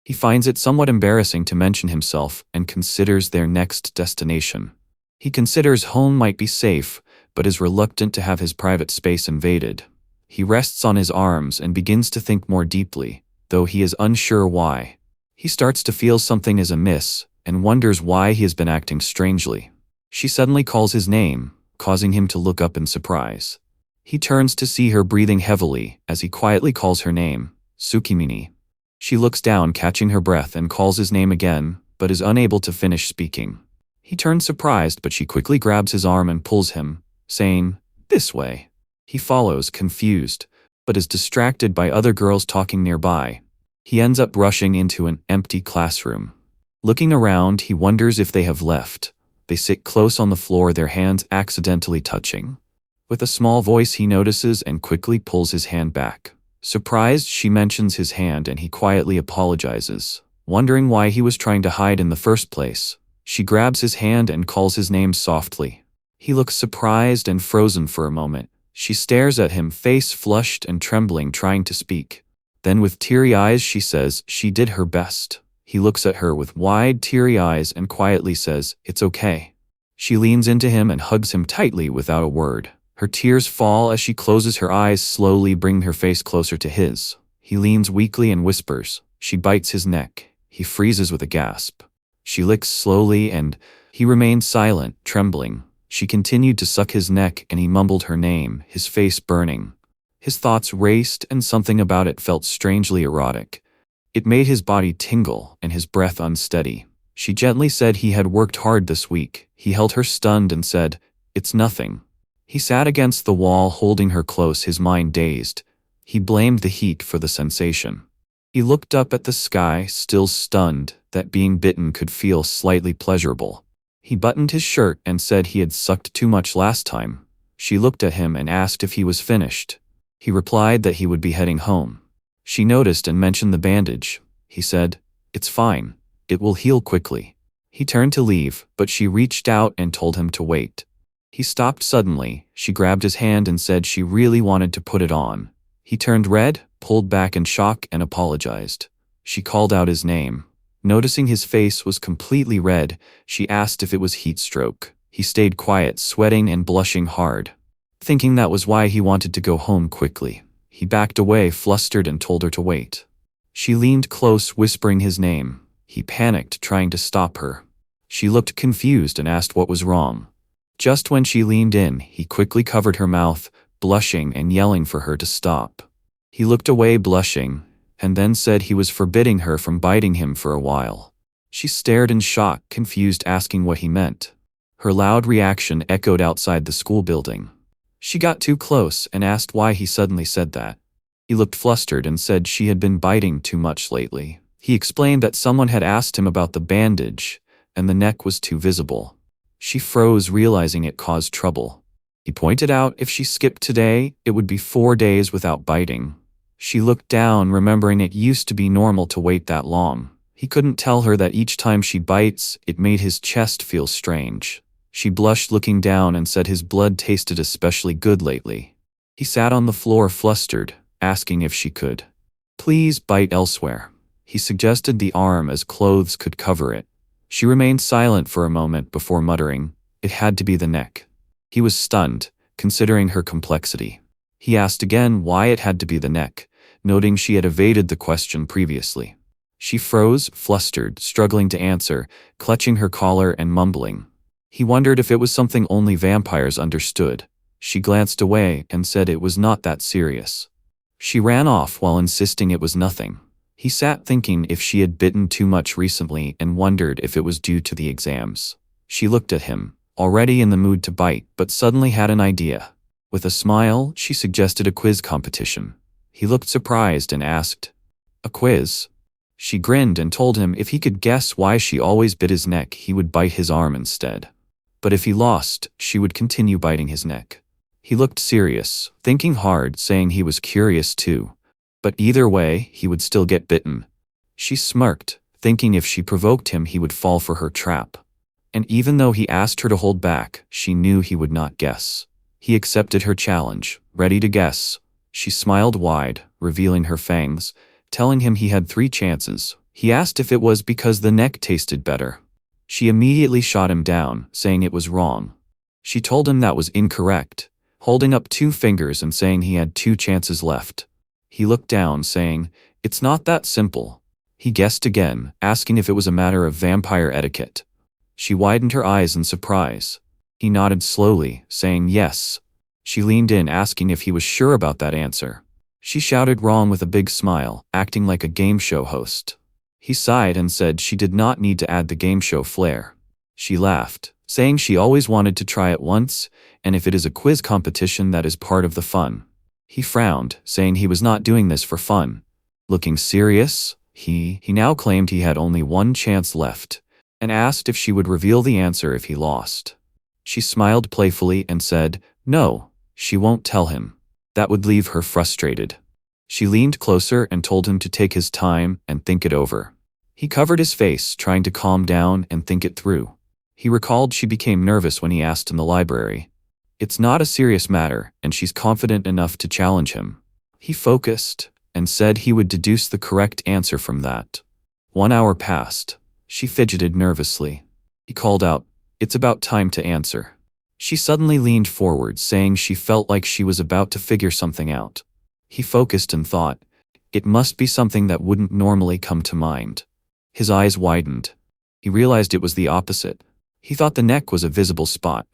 he finds it somewhat embarrassing to mention himself and considers their next destination. He considers home might be safe, but is reluctant to have his private space invaded. He rests on his arms and begins to think more deeply, though he is unsure why. He starts to feel something is amiss and wonders why he has been acting strangely. She suddenly calls his name, causing him to look up in surprise. He turns to see her breathing heavily as he quietly calls her name, Tsukimini. She looks down, catching her breath, and calls his name again, but is unable to finish speaking. He turns surprised, but she quickly grabs his arm and pulls him, saying, "This way." He follows, confused, but is distracted by other girls talking nearby. He ends up rushing into an empty classroom. Looking around, he wonders if they have left. They sit close on the floor, their hands accidentally touching. With a small voice he notices and quickly pulls his hand back. Surprised, she mentions his hand and he quietly apologizes, wondering why he was trying to hide in the first place. She grabs his hand and calls his name softly. He looks surprised and frozen for a moment. She stares at him, face flushed and trembling, trying to speak. Then with teary eyes she says she did her best. He looks at her with wide, teary eyes and quietly says, "It's okay." She leans into him and hugs him tightly without a word. Her tears fall as she closes her eyes, slowly bringing her face closer to his. He leans weakly and whispers. She bites his neck. He freezes with a gasp. She licks slowly and he remains silent, trembling. She continued to suck his neck and he mumbled her name, his face burning. His thoughts raced and something about it felt strangely erotic. It made his body tingle and his breath unsteady. She gently said he had worked hard this week. He held her stunned and said, "It's nothing." He sat against the wall holding her close, his mind dazed. He blamed the heat for the sensation. He looked up at the sky, still stunned that being bitten could feel slightly pleasurable. He buttoned his shirt and said he had sucked too much last time. She looked at him and asked if he was finished. He replied that he would be heading home. She noticed and mentioned the bandage. He said, "It's fine. It will heal quickly." He turned to leave, but she reached out and told him to wait. He stopped suddenly. She grabbed his hand and said she really wanted to put it on. He turned red, pulled back in shock, and apologized. She called out his name. Noticing his face was completely red, she asked if it was heat stroke. He stayed quiet, sweating and blushing hard. Thinking that was why he wanted to go home quickly, he backed away, flustered, and told her to wait. She leaned close, whispering his name. He panicked, trying to stop her. She looked confused and asked what was wrong. Just when she leaned in, he quickly covered her mouth, blushing and yelling for her to stop. He looked away, blushing, and then said he was forbidding her from biting him for a while. She stared in shock, confused, asking what he meant. Her loud reaction echoed outside the school building. She got too close and asked why he suddenly said that. He looked flustered and said she had been biting too much lately. He explained that someone had asked him about the bandage, and the neck was too visible. She froze, realizing it caused trouble. He pointed out if she skipped today, it would be 4 days without biting. She looked down, remembering it used to be normal to wait that long. He couldn't tell her that each time she bites, it made his chest feel strange. She blushed, looking down, and said his blood tasted especially good lately. He sat on the floor, flustered, asking if she could please bite elsewhere. He suggested the arm as clothes could cover it. She remained silent for a moment before muttering, "It had to be the neck." He was stunned, considering her complexity. He asked again why it had to be the neck, noting she had evaded the question previously. She froze, flustered, struggling to answer, clutching her collar and mumbling. He wondered if it was something only vampires understood. She glanced away and said it was not that serious. She ran off while insisting it was nothing. He sat thinking if she had bitten too much recently and wondered if it was due to the exams. She looked at him, already in the mood to bite, but suddenly had an idea. With a smile, she suggested a quiz competition. He looked surprised and asked, "A quiz?" She grinned and told him if he could guess why she always bit his neck, he would bite his arm instead. But if he lost, she would continue biting his neck. He looked serious, thinking hard, saying he was curious too. But either way, he would still get bitten. She smirked, thinking if she provoked him, he would fall for her trap. And even though he asked her to hold back, she knew he would not guess. He accepted her challenge, ready to guess. She smiled wide, revealing her fangs, telling him he had 3 chances. He asked if it was because the neck tasted better. She immediately shot him down, saying it was wrong. She told him that was incorrect, holding up 2 fingers and saying he had 2 chances left. He looked down, saying, "It's not that simple." He guessed again, asking if it was a matter of vampire etiquette. She widened her eyes in surprise. He nodded slowly, saying yes. She leaned in, asking if he was sure about that answer. She shouted wrong with a big smile, acting like a game show host. He sighed and said she did not need to add the game show flair. She laughed, saying she always wanted to try it once, and if it is a quiz competition, that is part of the fun. He frowned, saying he was not doing this for fun. Looking serious, he now claimed he had only 1 chance left, and asked if she would reveal the answer if he lost. She smiled playfully and said, no, she won't tell him. That would leave her frustrated. She leaned closer and told him to take his time and think it over. He covered his face, trying to calm down and think it through. He recalled she became nervous when he asked in the library. It's not a serious matter, and she's confident enough to challenge him. He focused and said he would deduce the correct answer from that. 1 hour passed. She fidgeted nervously. He called out, "It's about time to answer." She suddenly leaned forward, saying she felt like she was about to figure something out. He focused and thought, it must be something that wouldn't normally come to mind. His eyes widened. He realized it was the opposite. He thought the neck was a visible spot.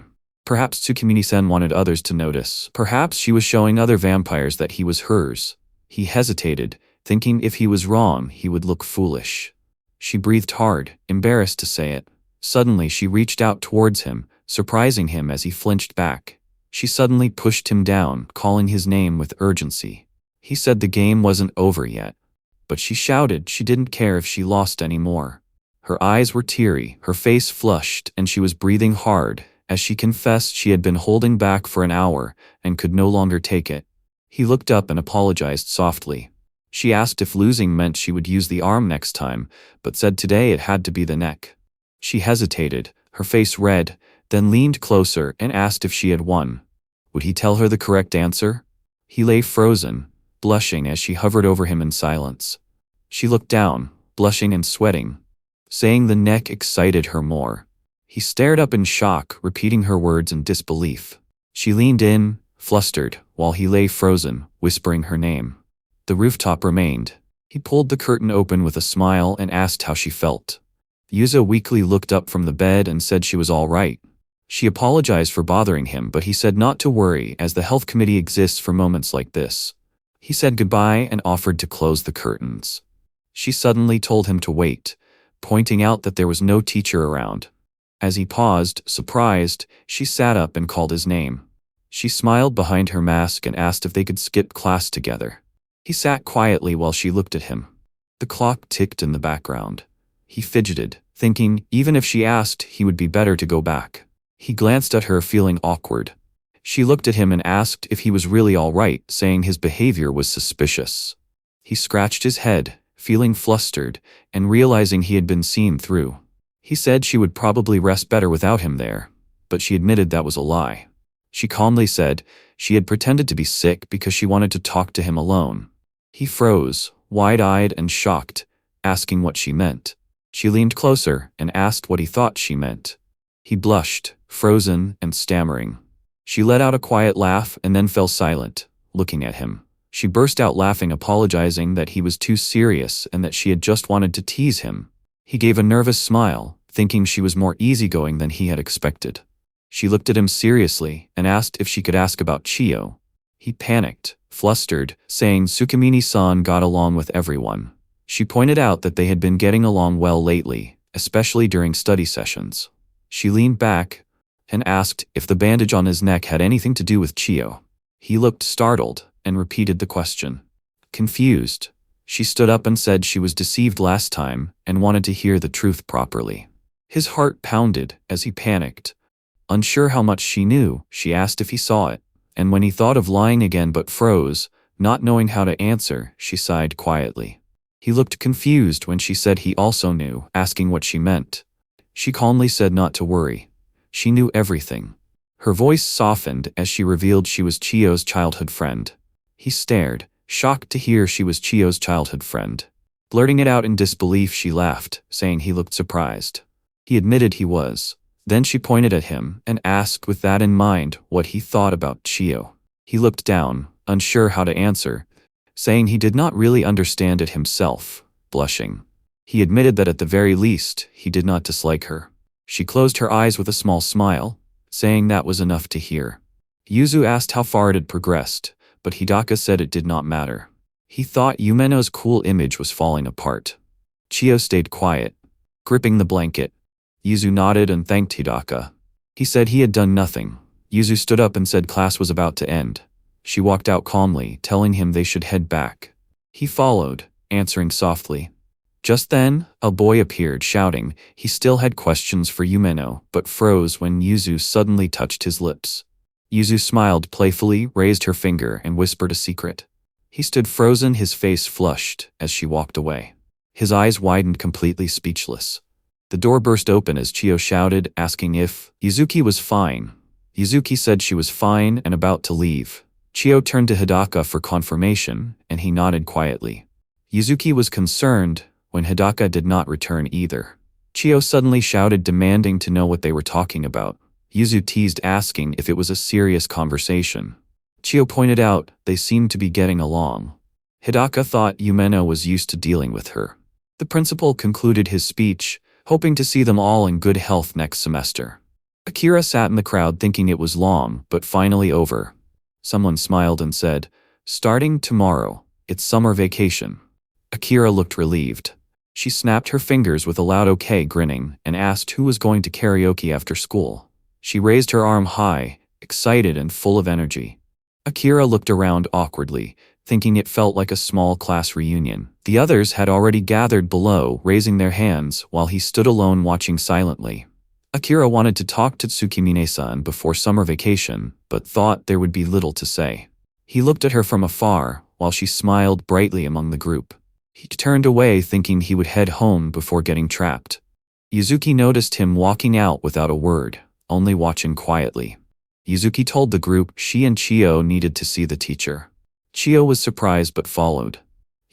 Perhaps Tsukimini-sen wanted others to notice. Perhaps she was showing other vampires that he was hers. He hesitated, thinking if he was wrong, he would look foolish. She breathed hard, embarrassed to say it. Suddenly she reached out towards him, surprising him as he flinched back. She suddenly pushed him down, calling his name with urgency. He said the game wasn't over yet. But she shouted she didn't care if she lost any more. Her eyes were teary, her face flushed, and she was breathing hard, as she confessed she had been holding back for an hour and could no longer take it. He looked up and apologized softly. She asked if losing meant she would use the arm next time, but said today it had to be the neck. She hesitated, her face red, then leaned closer and asked if she had won. Would he tell her the correct answer? He lay frozen, blushing as she hovered over him in silence. She looked down, blushing and sweating. Saying the neck excited her more. He stared up in shock, repeating her words in disbelief. She leaned in, flustered, while he lay frozen, whispering her name. The rooftop remained. He pulled the curtain open with a smile and asked how she felt. Yuzo weakly looked up from the bed and said she was all right. She apologized for bothering him, but he said not to worry as the health committee exists for moments like this. He said goodbye and offered to close the curtains. She suddenly told him to wait, pointing out that there was no teacher around. As he paused, surprised, she sat up and called his name. She smiled behind her mask and asked if they could skip class together. He sat quietly while she looked at him. The clock ticked in the background. He fidgeted, thinking even if she asked, he would be better to go back. He glanced at her, feeling awkward. She looked at him and asked if he was really all right, saying his behavior was suspicious. He scratched his head, feeling flustered, and realizing he had been seen through. He said she would probably rest better without him there, but she admitted that was a lie. She calmly said she had pretended to be sick because she wanted to talk to him alone. He froze, wide-eyed and shocked, asking what she meant. She leaned closer and asked what he thought she meant. He blushed, frozen and stammering. She let out a quiet laugh and then fell silent, looking at him. She burst out laughing, apologizing that he was too serious and that she had just wanted to tease him. He gave a nervous smile, thinking she was more easygoing than he had expected. She looked at him seriously and asked if she could ask about Chiyo. He panicked, flustered, saying Tsukimini-san got along with everyone. She pointed out that they had been getting along well lately, especially during study sessions. She leaned back and asked if the bandage on his neck had anything to do with Chiyo. He looked startled and repeated the question. Confused, she stood up and said she was deceived last time and wanted to hear the truth properly. His heart pounded as he panicked. Unsure how much she knew, she asked if he saw it, and when he thought of lying again but froze, not knowing how to answer, she sighed quietly. He looked confused when she said he also knew, asking what she meant. She calmly said not to worry. She knew everything. Her voice softened as she revealed she was Chiyo's childhood friend. He stared, shocked to hear she was Chiyo's childhood friend. Blurting it out in disbelief, she laughed, saying he looked surprised. He admitted he was. Then she pointed at him and asked with that in mind what he thought about Chiyo. He looked down, unsure how to answer, saying he did not really understand it himself, blushing. He admitted that at the very least, he did not dislike her. She closed her eyes with a small smile, saying that was enough to hear. Yuzu asked how far it had progressed, but Hidaka said it did not matter. He thought Yumeno's cool image was falling apart. Chiyo stayed quiet, gripping the blanket. Yuzu nodded and thanked Hidaka. He said he had done nothing. Yuzu stood up and said class was about to end. She walked out calmly, telling him they should head back. He followed, answering softly. Just then, a boy appeared, shouting. He still had questions for Yumeno, but froze when Yuzu suddenly touched his lips. Yuzu smiled playfully, raised her finger, and whispered a secret. He stood frozen, his face flushed, as she walked away. His eyes widened, completely speechless. The door burst open as Chiyo shouted, asking if Yuzuki was fine. Yuzuki said she was fine and about to leave. Chiyo turned to Hidaka for confirmation, and he nodded quietly. Yuzuki was concerned when Hidaka did not return either. Chio suddenly shouted, demanding to know what they were talking about. Yuzu teased, asking if it was a serious conversation. Chio pointed out they seemed to be getting along. Hidaka thought Yumeno was used to dealing with her. The principal concluded his speech, hoping to see them all in good health next semester. Akira sat in the crowd thinking it was long, but finally over. Someone smiled and said, "Starting tomorrow, it's summer vacation." Akira looked relieved. She snapped her fingers with a loud okay, grinning, and asked who was going to karaoke after school. She raised her arm high, excited and full of energy. Akira looked around awkwardly, thinking it felt like a small class reunion. The others had already gathered below, raising their hands, while he stood alone watching silently. Akira wanted to talk to Tsukimine-san before summer vacation, but thought there would be little to say. He looked at her from afar, while she smiled brightly among the group. He turned away thinking he would head home before getting trapped. Yuzuki noticed him walking out without a word, only watching quietly. Yuzuki told the group she and Chio needed to see the teacher. Chio was surprised but followed.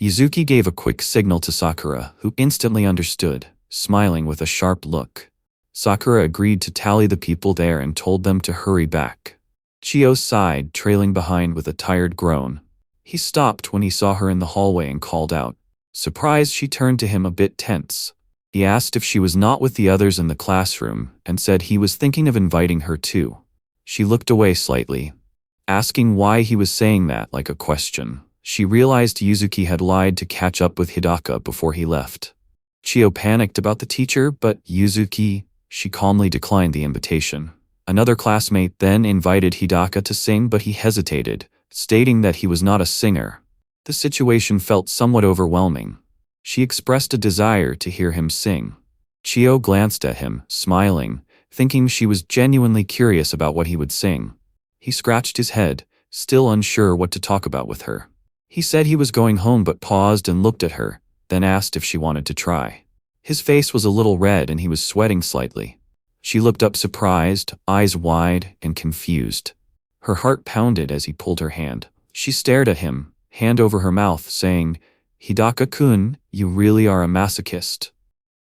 Yuzuki gave a quick signal to Sakura, who instantly understood, smiling with a sharp look. Sakura agreed to tally the people there and told them to hurry back. Chio sighed, trailing behind with a tired groan. He stopped when he saw her in the hallway and called out. Surprised, she turned to him a bit tense. He asked if she was not with the others in the classroom and said he was thinking of inviting her too. She looked away slightly, asking why he was saying that like a question. She realized Yuzuki had lied to catch up with Hidaka before he left. Chio panicked about the teacher, but Yuzuki, she calmly declined the invitation. Another classmate then invited Hidaka to sing, but he hesitated, stating that he was not a singer. The situation felt somewhat overwhelming. She expressed a desire to hear him sing. Chio glanced at him, smiling, thinking she was genuinely curious about what he would sing. He scratched his head, still unsure what to talk about with her. He said he was going home but paused and looked at her, then asked if she wanted to try. His face was a little red and he was sweating slightly. She looked up surprised, eyes wide and confused. Her heart pounded as he pulled her hand. She stared at him, hand over her mouth, saying, "Hidaka-kun, you really are a masochist."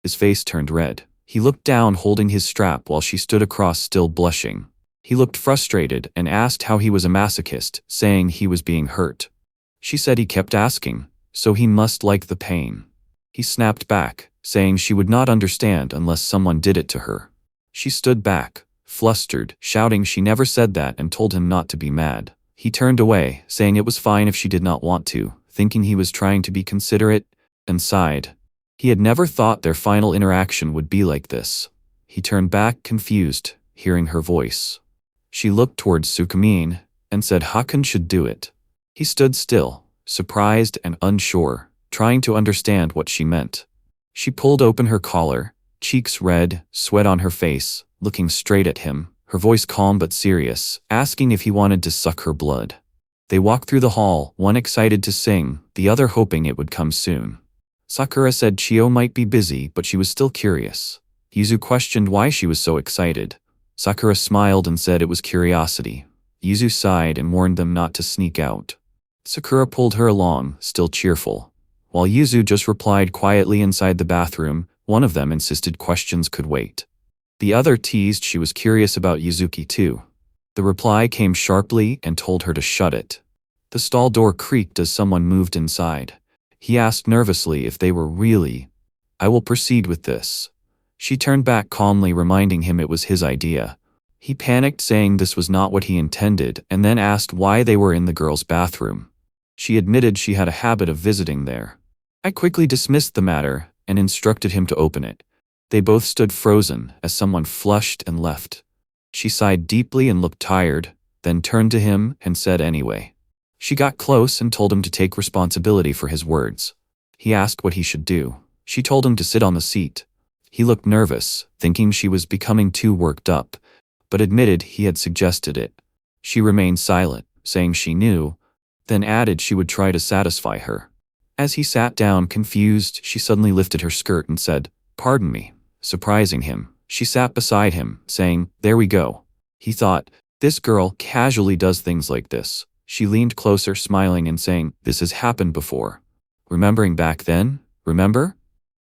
His face turned red. He looked down holding his strap while she stood across still blushing. He looked frustrated and asked how he was a masochist, saying he was being hurt. She said he kept asking, so he must like the pain. He snapped back, saying she would not understand unless someone did it to her. She stood back, flustered, shouting she never said that, and told him not to be mad. He turned away, saying it was fine if she did not want to, thinking he was trying to be considerate, and sighed. He had never thought their final interaction would be like this. He turned back confused, hearing her voice. She looked towards Tsukimine and said Hakan should do it. He stood still, surprised and unsure, trying to understand what she meant. She pulled open her collar, cheeks red, sweat on her face, looking straight at him, her voice calm but serious, asking if he wanted to suck her blood. They walked through the hall, one excited to sing, the other hoping it would come soon. Sakura said Chio might be busy, but she was still curious. Yuzu questioned why she was so excited. Sakura smiled and said it was curiosity. Yuzu sighed and warned them not to sneak out. Sakura pulled her along, still cheerful. While Yuzu just replied quietly inside the bathroom, one of them insisted questions could wait. The other teased she was curious about Yuzuki too. The reply came sharply and told her to shut it. The stall door creaked as someone moved inside. He asked nervously if they were really. "I will proceed with this." She turned back calmly, reminding him it was his idea. He panicked, saying this was not what he intended, and then asked why they were in the girls' bathroom. She admitted she had a habit of visiting there. I quickly dismissed the matter and instructed him to open it. They both stood frozen as someone flushed and left. She sighed deeply and looked tired, then turned to him and said anyway. She got close and told him to take responsibility for his words. He asked what he should do. She told him to sit on the seat. He looked nervous, thinking she was becoming too worked up, but admitted he had suggested it. She remained silent, saying she knew, then added she would try to satisfy her. As he sat down confused, she suddenly lifted her skirt and said, "Pardon me," surprising him. She sat beside him, saying, "There we go." He thought, this girl casually does things like this. She leaned closer, smiling and saying, "This has happened before. Remembering back then, remember?"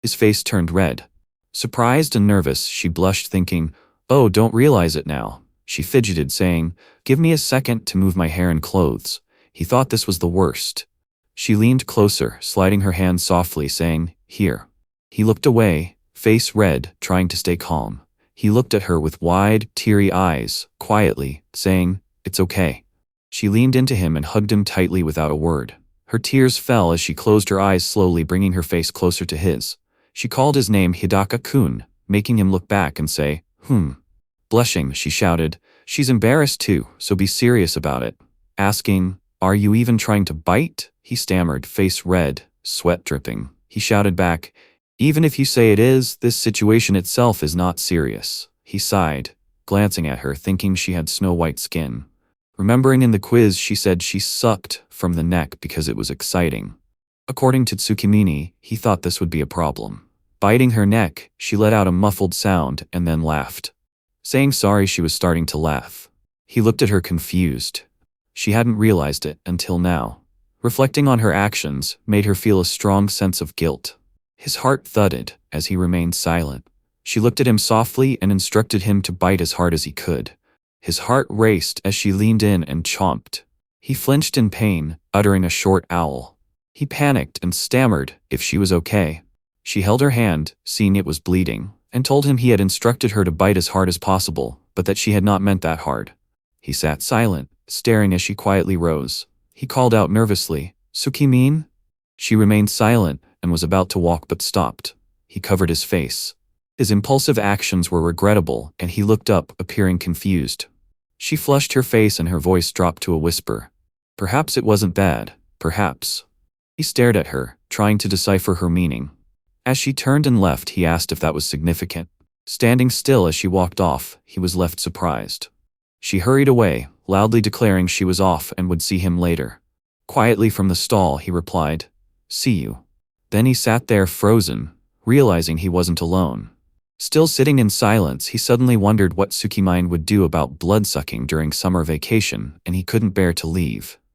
His face turned red. Surprised and nervous, she blushed, thinking, "Oh, don't realize it now." She fidgeted, saying, "Give me a second to move my hair and clothes." He thought this was the worst. She leaned closer, sliding her hand softly, saying, "Here." He looked away, face red, trying to stay calm. He looked at her with wide, teary eyes, quietly, saying, "It's okay." She leaned into him and hugged him tightly without a word. Her tears fell as she closed her eyes slowly, bringing her face closer to his. She called his name, Hidaka-kun, making him look back and say, Blushing, she shouted, "She's embarrassed too, so be serious about it." Asking, "Are you even trying to bite?" He stammered, face red, sweat dripping. He shouted back, "Even if you say it is, this situation itself is not serious." He sighed, glancing at her, thinking she had snow-white skin. Remembering in the quiz she said she sucked from the neck because it was exciting. According to Tsukimini, he thought this would be a problem. Biting her neck, she let out a muffled sound and then laughed. Saying sorry, she was starting to laugh. He looked at her confused. She hadn't realized it until now. Reflecting on her actions made her feel a strong sense of guilt. His heart thudded as he remained silent. She looked at him softly and instructed him to bite as hard as he could. His heart raced as she leaned in and chomped. He flinched in pain, uttering a short owl. He panicked and stammered if she was okay. She held her hand, seeing it was bleeding, and told him he had instructed her to bite as hard as possible, but that she had not meant that hard. He sat silent, staring as she quietly rose. He called out nervously, "Tsukimin?" She remained silent and was about to walk but stopped. He covered his face. His impulsive actions were regrettable, and he looked up, appearing confused. She flushed her face and her voice dropped to a whisper. Perhaps it wasn't bad, perhaps. He stared at her, trying to decipher her meaning. As she turned and left, he asked if that was significant. Standing still as she walked off, he was left surprised. She hurried away, loudly declaring she was off and would see him later. Quietly from the stall, he replied, "See you." Then he sat there frozen, realizing he wasn't alone. Still sitting in silence, he suddenly wondered what Tsukimine would do about bloodsucking during summer vacation, and he couldn't bear to leave.